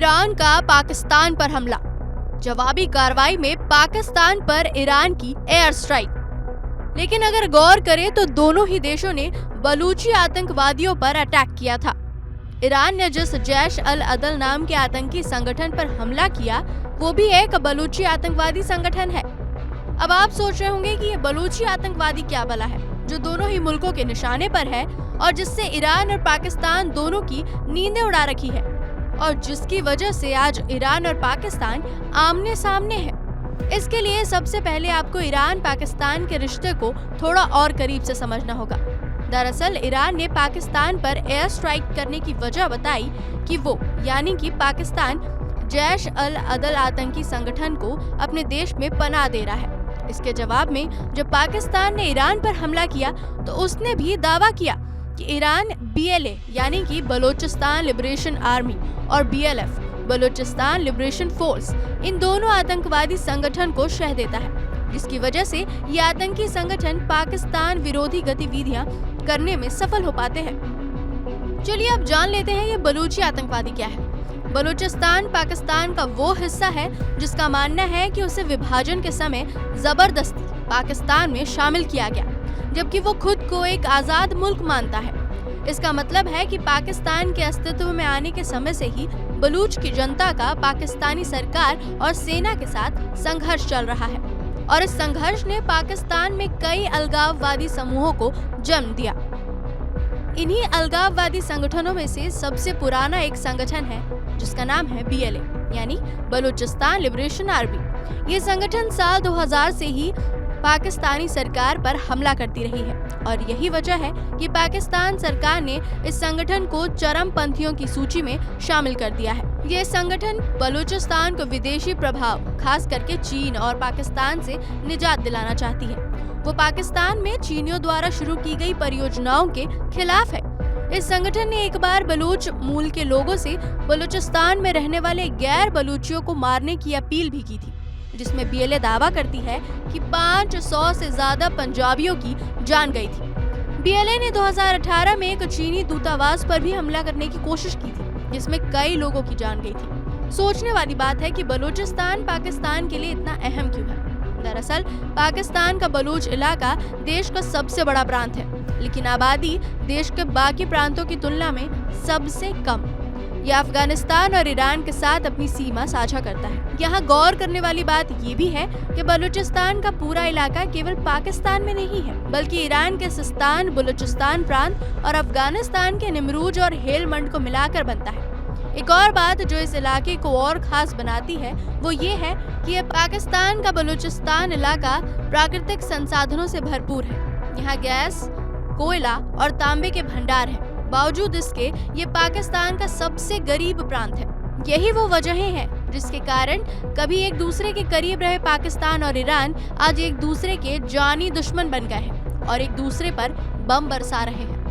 Iran का पाकिस्तान पर हमला। जवाबी कार्रवाई में पाकिस्तान पर ईरान की एयर स्ट्राइक। लेकिन अगर गौर करें तो दोनों ही देशों ने बलूची आतंकवादियों पर अटैक किया था। ईरान ने जिस जैश अल अदल नाम के आतंकी संगठन पर हमला किया वो भी एक बलूची आतंकवादी संगठन है। अब आप सोच रहे होंगे कि ये बलूची आतंकवादी क्या भला है जो दोनों ही मुल्कों के निशाने पर है और जिससे ईरान और पाकिस्तान दोनों की नींदें उड़ा रखी है और जिसकी वजह से आज ईरान और पाकिस्तान आमने सामने है। इसके लिए सबसे पहले आपको ईरान पाकिस्तान के रिश्ते को थोड़ा और करीब से समझना होगा। दरअसल ईरान ने पाकिस्तान पर एयर स्ट्राइक करने की वजह बताई कि वो यानी कि पाकिस्तान जैश अल अदल आतंकी संगठन को अपने देश में पनाह दे रहा है। इसके जवाब में जब पाकिस्तान ने ईरान पर हमला किया तो उसने भी दावा किया कि ईरान BLA यानी कि बलोचिस्तान लिबरेशन आर्मी और BLF Balochistan liberation force in दोनों आतंकवादी संगठन को शह देता है, जिसकी वजह से ये आतंकी संगठन पाकिस्तान विरोधी गतिविधियां करने में सफल हो पाते हैं। चलिए अब जान लेते हैं ये बलूची आतंकवादी क्या है। बलूचिस्तान पाकिस्तान का वो हिस्सा है जिसका मानना है कि उसे विभाजन के समय जबरदस्ती पाकिस्तान में शामिल किया गया, जबकि वो खुद को एक आजाद मुल्क मानता है। इसका मतलब है कि पाकिस्तान के अस्तित्व में आने के समय से ही बलूच की जनता का पाकिस्तानी सरकार और सेना के साथ संघर्ष चल रहा है और इस संघर्ष ने पाकिस्तान में कई अलगाववादी समूहों को जन्म दिया। इन्हीं अलगाववादी संगठनों में से सबसे पुराना एक संगठन है जिसका नाम है BLA यानी बलूचिस्तान लिबरेशन आर्मी। ये संगठन साल 2000 से ही पाकिस्तानी सरकार पर हमला करती रही है और यही वजह है कि पाकिस्तान सरकार ने इस संगठन को चरमपंथियों की सूची में शामिल कर दिया है। ये संगठन बलूचिस्तान को विदेशी प्रभाव खास करके चीन और पाकिस्तान से निजात दिलाना चाहती है। वो पाकिस्तान में चीनियों द्वारा शुरू की गई परियोजनाओं के खिलाफ है। इस संगठन ने एक बार बलूच मूल के लोगों से बलूचिस्तान में रहने वाले गैर बलूचियों को मारने की अपील भी की थी, जिसमें BLA दावा करती है कि 500 से ज्यादा पंजाबियों की जान गई थी। BLA ने 2018 में एक चीनी दूतावास पर भी हमला करने की कोशिश की थी, जिसमें कई लोगों की जान गई थी। सोचने वाली बात है कि बलूचिस्तान पाकिस्तान के लिए इतना अहम क्यों है। दरअसल पाकिस्तान का बलूच इलाका देश का सबसे बड़ा प्रांत है, लेकिन आबादी देश के बाकी प्रांतों की तुलना में सबसे कम। यह अफगानिस्तान और ईरान के साथ अपनी सीमा साझा करता है। यहाँ गौर करने वाली बात ये भी है कि बलूचिस्तान का पूरा इलाका केवल पाकिस्तान में नहीं है, बल्कि ईरान के सिस्तान, बलूचिस्तान प्रांत और अफगानिस्तान के निमरूज और हेलमंड को मिलाकर बनता है। एक और बात जो इस इलाके को और खास बनाती है वो ये है कि ये पाकिस्तान का बलूचिस्तान इलाका प्राकृतिक संसाधनों से भरपूर है। यहाँ गैस, कोयला और तांबे के भंडार हैं। बावजूद इसके ये पाकिस्तान का सबसे गरीब प्रांत है। यही वो वजहें हैं जिसके कारण कभी एक दूसरे के करीब रहे पाकिस्तान और ईरान आज एक दूसरे के जानी दुश्मन बन गए हैं और एक दूसरे पर बम बरसा रहे हैं।